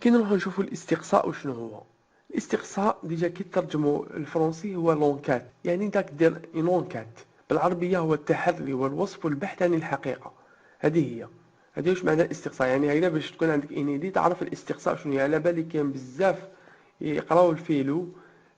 كي نروحو نشوفو الاستقصاء وشنو هو. الاستقصاء ديجا كي ترجمو الفرنسي هو لونكات، يعني نتا كدير اون اونكات. بالعربيه هو التحري والوصف والبحث عن الحقيقه. هذه واش معنى الاستقصاء. يعني هيدا باش تكون عندك انيدي تعرف الاستقصاء شنو هي. على بالي كاين بزاف يقراو الفيلو،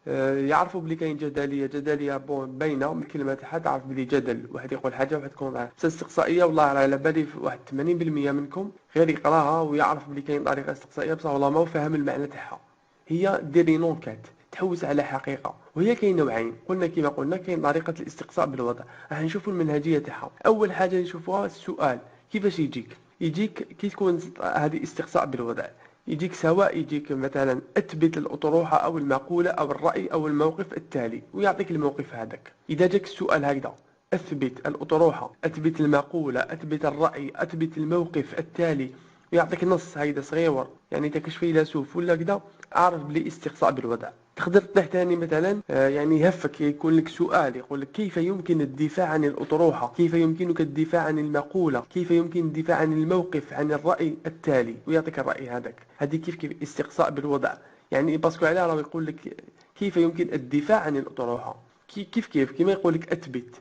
يعرفوا بلي كاين جدليه بون باينه من الكلمه تاعها، تعرف بلي جدل واحد يقول حاجه واحد يكون ضعيف. بس الاستقصائيه والله راه على بالي واحد 80% منكم غير يقراها ويعرف بلي كاين طريقه استقصائيه بصح والله ما هو فاهم المعنى تاعها. هي ديري نونكات، تحوس على حقيقه، وهي كاين نوعين. قلنا كما قلنا كاين طريقه الاستقصاء بالوضع. راح نشوفوا المنهجيه تاعها. اول حاجه نشوفوها السؤال كيفاش يجيك كي تكون هذه استقصاء بالوضع. يجيك سواء يجيك مثلا اثبت الأطروحة أو المقولة أو الرأي أو الموقف التالي، ويعطيك الموقف هذاك. إذا جاك السؤال هكذا اثبت الأطروحة، اثبت المقولة، اثبت الرأي، اثبت الموقف التالي، ويعطيك نص هيدا صغير، يعني انت كش فيلسوف ولا كذا، اعرف بلي استقصاء بالوضع. تقدر تطيح تاني مثلا يعني يهفك يكون لك سؤال يقول لك كيف يمكن الدفاع عن الأطروحة، كيف يمكنك الدفاع عن المقولة، كيف يمكن الدفاع عن الموقف، عن الرأي التالي، ويعطيك الرأي هذاك. هذه كيف استقصاء بالوضع. يعني باسكو علاه راه يقول لك كيف يمكن الدفاع عن الأطروحة. كيف كيما يقول لك اثبت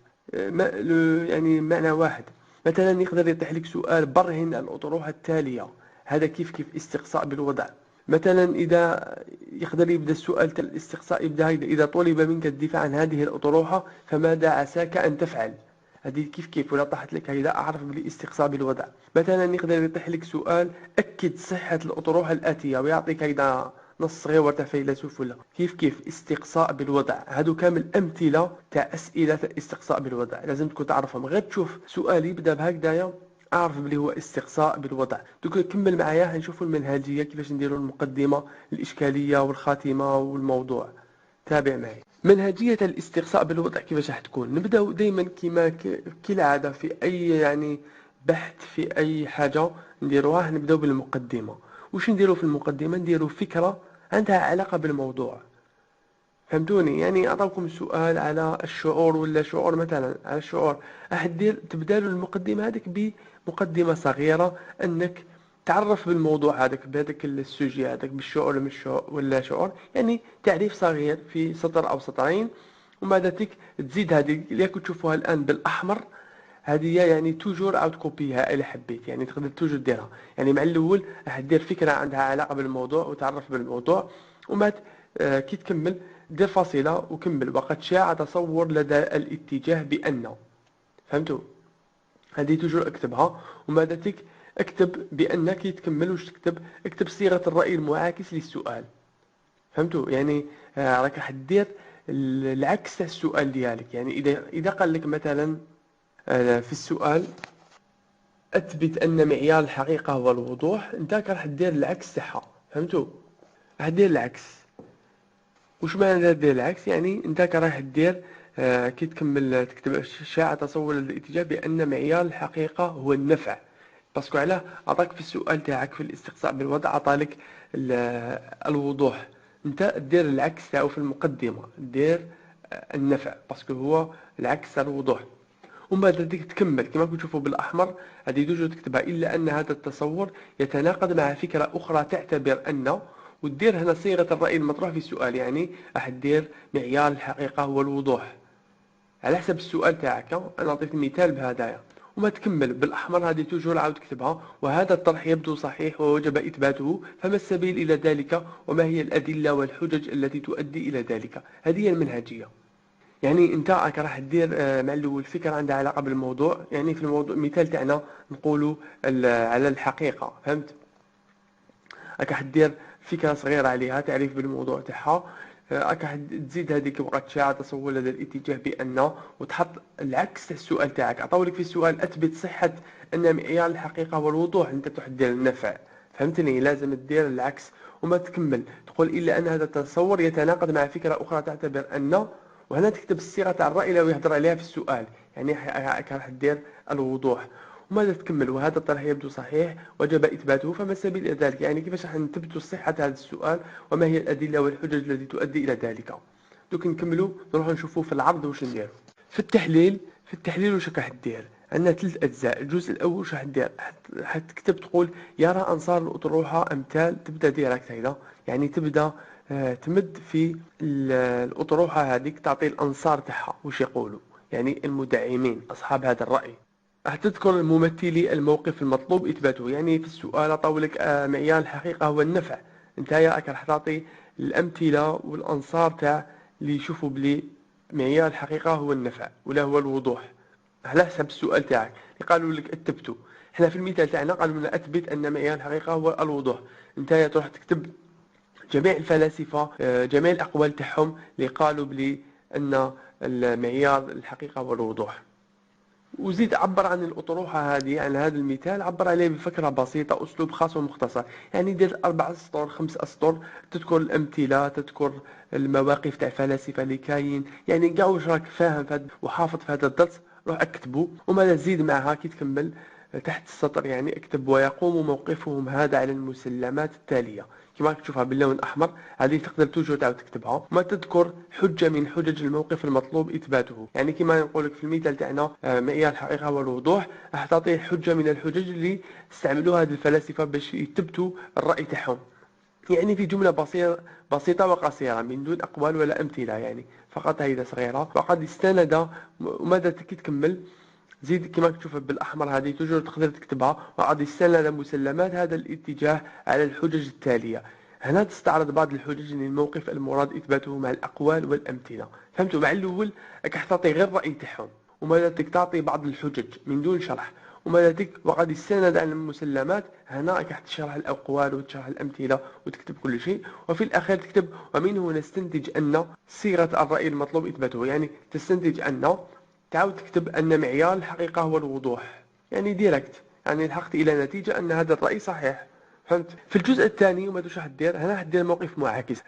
يعني معنى واحد. مثلا يقدر يطيح لك سؤال برهن الأطروحة التالية، هذا كيف استقصاء بالوضع. مثلا إذا يقدر يبدأ السؤال تاع الاستقصاء يبدأ هيدا: إذا طلب منك الدفاع عن هذه الأطروحة فماذا عساك أن تفعل. هذه كيف ولا طاحت لك هيدا أعرف بالاستقصاء بالوضع. مثلا يقدر يطيح لك سؤال أكد صحة الأطروحة الآتية، ويعطيك هيدا نص صغير تاع فيلسوف ولا كيف استقصاء بالوضع. هادو كامل أمثلة تاع أسئلة الاستقصاء بالوضع، لازم تكون تعرفهم. غير تشوف سؤال يبدأ بهكذايا اعرف بلي هو استقصاء بالوضع. دوك كمل معايا هنشوفوا المنهجيه كيفاش نديروا المقدمه، الاشكاليه والخاتمه والموضوع. تابع معي. منهجيه الاستقصاء بالوضع كيفاش راح تكون. نبداو دائما كما كالعاده في اي يعني بحث في اي حاجه نديروها، نبداو بالمقدمه. واش نديروا في المقدمه؟ نديروا فكره عندها علاقه بالموضوع. فهمتوني؟ يعني اعطاكم سؤال على الشعور ولا شعور، مثلا على الشعور، راح تبدا له المقدمه هذيك بمقدمه صغيره، انك تعرف بالموضوع هذاك بهذاك السوجي هذاك بالشعور ولا مش شعور ولا شعور، يعني تعريف صغير في سطر او سطرين. ومع ذلك تزيد هذه اللي كنت تشوفوها الان بالاحمر، هذه يعني توجور عاود كوبيها الا حبيت، يعني تقدر توجور ديرها. يعني مع الاول راح دير فكره عندها علاقه بالموضوع وتعرف بالموضوع، وما كي تكمل دير فاصله وكمل: وقد شاع تصور لدى الاتجاه بان. فهمتوا؟ هذه توجور اكتبها. وما ذاتك اكتب بان. كي تكمل واش تكتب؟ اكتب صيغه الراي المعاكس للسؤال. فهمتوا؟ يعني راك دير العكس تاع السؤال ديالك. يعني اذا قال لك مثلا في السؤال اثبت ان معيار الحقيقه هو الوضوح، انت راح دير العكس تاعها. فهمتوا؟ راح دير العكس. وش معنى دير العكس؟ يعني انت راح دير كي تكمل تكتب: شاع تصور الاتجاه بان معيار الحقيقه هو النفع. باسكو علاه عطاك في السؤال تاعك في الاستقصاء بالوضع عطالك الوضوح. انت دير العكس تاعو في المقدمه، دير النفع باسكو هو العكس تاع الوضوح. ومن بعد ذلك تكمل كما كنت تشوفوا بالاحمر. هذه توجد تكتبها: الا ان هذا التصور يتناقض مع فكره اخرى تعتبر ان. وتدير هنا صيغه الراي المطروح في السؤال. يعني راح دير معيار الحقيقه هو الوضوح على حسب السؤال تاعك. انا عطيت مثال بهدايا. وما تكمل بالاحمر هذه توجور عاود تكتبها: وهذا الطرح يبدو صحيح ووجب اثباته، فما السبيل الى ذلك، وما هي الادله والحجج التي تؤدي الى ذلك. هذه هي المنهجيه. يعني انت راح دير مع الاول فكره عندها علاقه بالموضوع. يعني في الموضوع المثال تاعنا نقولوا على الحقيقه. فهمت؟ راح دير فكره صغيره عليها، تعريف بالموضوع تاعها. راح تزيد هذيك: وقد شاع تصور لدى الاتجاه بان، وتحط العكس تاع السؤال تاعك. عطاولك في السؤال اثبت صحه ان معيار الحقيقه هو الوضوح، انت تروح دير النفع. فهمتني؟ لازم تدير العكس. وما تكمل تقول: الا ان هذا التصور يتناقض مع فكره اخرى تعتبر ان. وهنا تكتب الصيغه تاع الراي لو يهضر عليها في السؤال. يعني راح دير الوضوح. وماذا تكمل: وهذا الطرح يبدو صحيح وجب إثباته، فما السبيل إلى ذلك. يعني كيفاش راح نثبت صحة هذا السؤال، وما هي الأدلة والحجج التي تؤدي إلى ذلك. دوك نكملوا نروحوا نشوفوا في العرض واش نديروا. في التحليل واش راح دير؟ عندنا 3 أجزاء. الجزء الأول واش راح دير؟ حتكتب تقول يرى أنصار الأطروحة أمثال، تبدأ ديريكت هكذا، يعني تبدأ تمد في الأطروحة هذيك، تعطي الأنصار تاعها واش يقولوا، يعني المدعمين أصحاب هذا الرأي. راح تذكر ممثلي الموقف المطلوب إثباته، يعني في السؤال طولك معيار الحقيقة هو النفع، نتايا راح تعطي الأمثلة والأنصار تاع اللي يشوفوا بلي معيار الحقيقة هو النفع ولا هو الوضوح، على حسب السؤال تاعك. قالوا لك اثبتوا، احنا في المثال تاعنا قالوا لنا اثبت ان معيار الحقيقة هو الوضوح، نتايا تروح تكتب جميع الفلاسفة جميع الأقوال تاعهم اللي قالوا بلي أن المعيار الحقيقة هو الوضوح. وزيد عبر عن الأطروحة هذه، عن هذا المثال عبر عليه بفكرة بسيطة، أسلوب خاص ومختصر، يعني دير 4 أسطر 5 أسطر، تذكر الأمثلة، تذكر المواقف تاع الفلاسفة اللي كاين، يعني كاع واش راك فاهم وحافظ في هذا الدرس روح اكتبه. وماذا زيد معها كي تكمل تحت السطر، يعني اكتب ويقوم موقفهم هذا على المسلمات التالية، كما راك تشوفها باللون الأحمر، هذه تقدر توجور تعاود تكتبها. ما تذكر حجة من حجج الموقف المطلوب إثباته، يعني كما نقول لك في المثال تاعنا معيار الحقيقة والوضوح، راح تعطي حجة من الحجج اللي استعملوها هذه الفلاسفة باش يثبتوا الرأي تاعهم، يعني في جملة بسيطة وقصيرة من دون أقوال ولا أمثلة، يعني فقط هيدا صغيرة. وقد استند، وماذا كي تكمل زيد كما تشوف بالأحمر هذه تجر تقدر تكتبها، وقد استند مسلمات هذا الاتجاه على الحجج التالية. هنا تستعرض بعض الحجج للموقف المراد إثباته مع الأقوال والأمثلة. فهمتوا؟ مع الأول راح تعطي غير رأي تاعهم، وماذا تعطي بعض الحجج من دون شرح، وماذا وقد استند على المسلمات، هنا راح تشرح الأقوال وتشرح الأمثلة وتكتب كل شيء. وفي الأخير تكتب ومنه نستنتج أن صيغة الرأي المطلوب إثباته، يعني تستنتج أن، تعاود تكتب أن معيار الحقيقة هو الوضوح، يعني ديركت، يعني لحقت إلى نتيجة أن هذا الرأي صحيح. فهمت؟ في الجزء الثاني وما راح دير هنا، حدير موقف معاكس،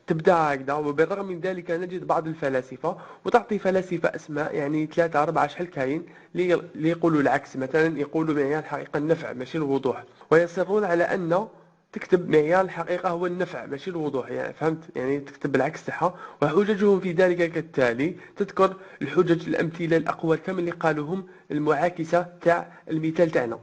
تبدا هكذا. وبالرغم من ذلك نجد بعض الفلاسفة، وتعطي فلاسفة أسماء، يعني 3 4 شحال كاين اللي يقولوا العكس، مثلا يقولوا معيار الحقيقة النفع ماشي الوضوح، ويصرون على أن تكتب معيار الحقيقة هو النفع ماشي الوضوح، يعني فهمت؟ يعني تكتب بالعكس تاعها. وحججهم في ذلك كالتالي، تذكر الحجج الأمثلة الأقوال كم اللي قالوهم المعاكسة تاع المثال تاعنا.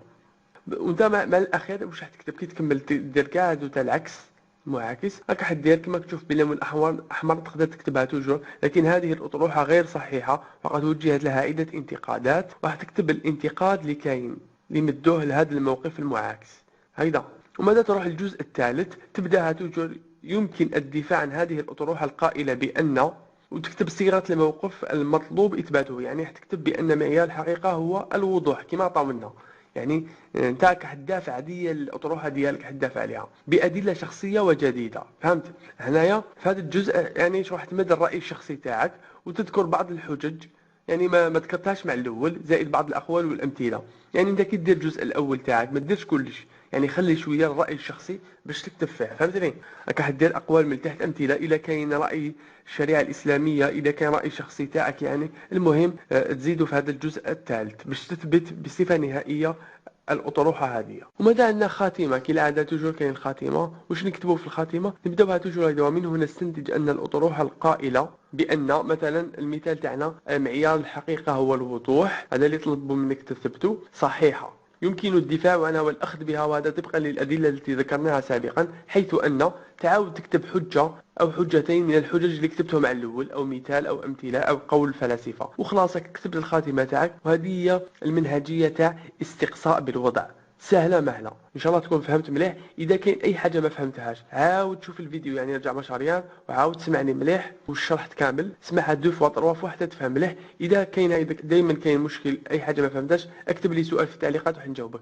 وانت مع الاخير واش راح تكتب كي تكمل دير كاع هادو تاع العكس معاكس، راك حدير كما تشوف باللون الاحمر تقدر تكتبها توجور، لكن هذه الاطروحه غير صحيحه وقد وجهت لها عده انتقادات، وراح تكتب الانتقاد اللي كاين اللي مدوه لهذا الموقف المعاكس هيدا. وماذا تروح الجزء الثالث، تبداها توجور يمكن الدفاع عن هذه الاطروحه القائله بان، وتكتب صيغه الموقف المطلوب اثباته، يعني تكتب بان معيار الحقيقه هو الوضوح كما عطاونا، يعني انت كحدافع ديال الاطروحه ديالك حدافع عليها بادله شخصيه وجديده. فهمت؟ هنايا في هذا الجزء يعني راح تمد الراي الشخصي تاعك، وتذكر بعض الحجج، يعني ما ذكرتهاش مع الاول، زائد بعض الاقوال والامثله. يعني انت كي دير الجزء الاول تاعك ما ديرش كلش، يعني خلي شويه الراي الشخصي باش تكتب فيه. فهمتني؟ راك حدير اقوال من تحت امثله، اذا كاين راي الشريعه الاسلاميه، اذا كان راي شخصي تاعك، يعني المهم تزيدوا في هذا الجزء الثالث باش تثبت بصفه نهائيه الأطروحة هذه. وماذا عندنا خاتمة؟ كالعادة توجور كاين خاتمة، واش نكتبوا في الخاتمة؟ نبداوها توجور هكذا، ومنه نستنتج أن الأطروحة القائلة بأن مثلا المثال تاعنا معيار الحقيقة هو الوضوح، هذا اللي طلبوا منك تثبتوا، صحيحة يمكن الدفاع عنها والأخذ بها، وهذا طبقا للأدلة التي ذكرناها سابقا، حيث أن تعاود تكتب حجة أو حجتين من الحجج اللي كتبتهم على الأول، أو مثال أو أمثلة أو قول الفلاسفة، وخلاص كتبت الخاتمة تاعك. وهذه هي المنهجية تاع استقصاء بالوضع، سهلة مهلة. إن شاء الله تكون فهمت مليح. إذا كاين أي حاجة ما فهمتهاش عاود شوف الفيديو، يعني رجع مشاريان وعاود سمعني مليح والشرح كامل، سمعها 2 فوا 3 فوا حتى تفهم مليح. إذا كاين دائما كاين مشكل أي حاجة ما فهمتهاش اكتب لي سؤال في التعليقات وحنجاوبك.